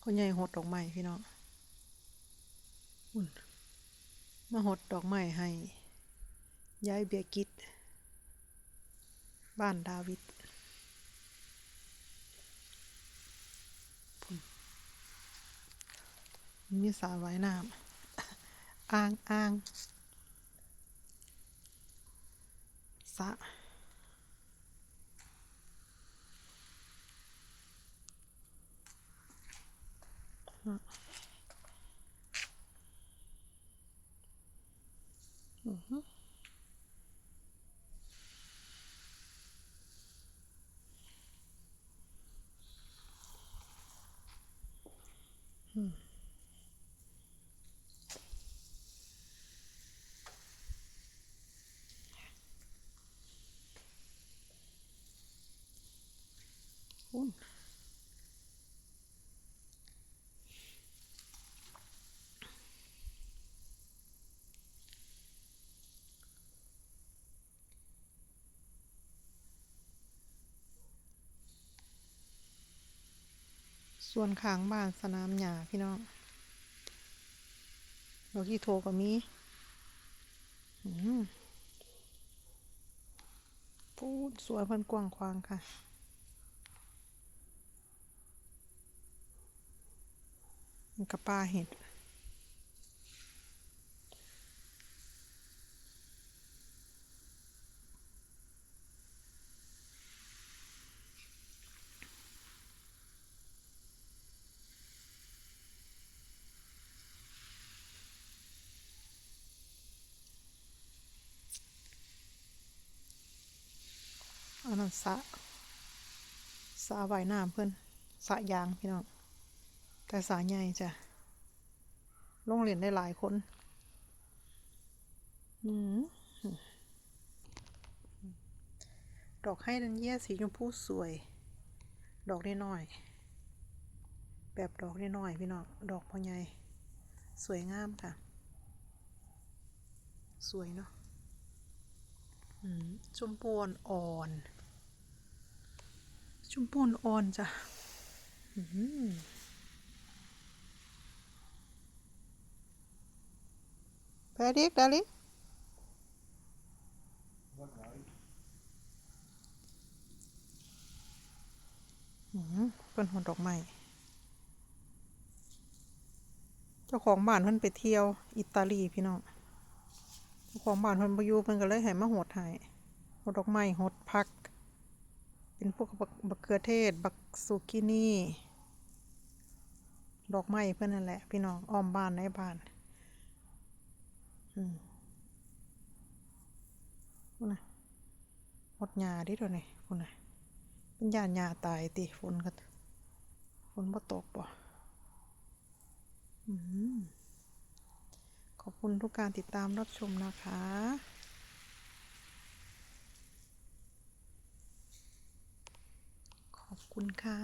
คนใหญ่หดดอกไม้พี่น้องอุ่นมาหดดอกไม้ให้ยายเบียกิตบ้านดาวิดมีสระว่ายน้ำอ่างสระอุ่นส่วนข้างบ้านสนามหญ้าพี่น้องดอกที่โทก็มีพูดสวยเพิ่นกว้างขวางค่ะมันกับป่าเห็ดอันนั้นสระว่ายน้ำเพิ่นสระยางพี่น้องแต่สระใหญ่จ้ะลงเล่นได้หลายคนดอกไฮดันเยียสีชมพูสวยดอกน้อยๆแบบดอกน้อยๆพี่น้องดอกพอใหญ่สวยงามค่ะสวยเนาะชมพูอ่อนชมพูอ่อนจ้ะแพริกดาลิเป็นหัวดอกไม้เจ้าของบ้านเพิ่นไปเที่ยวอิตาลีพี่น้องเจ้าของบ้านเพิ่นบ่อยู่เพิ่นก็เลยให้มาหดให้หดดอกไม้หดผักเป็นพวกบักเขือเทศบักซูกินี่ดอกไม้เพิ่นนั่นแหละพี่น้องอ้อมบ้านในบ้านนะหดหญ้าดิตัวนี้พุ่นน่ะเป็นย่านหญ้าตายติฝนบ่ตกบ่ขอบคุณทุกการติดตามรับชมนะคะขอบคุณค่ะ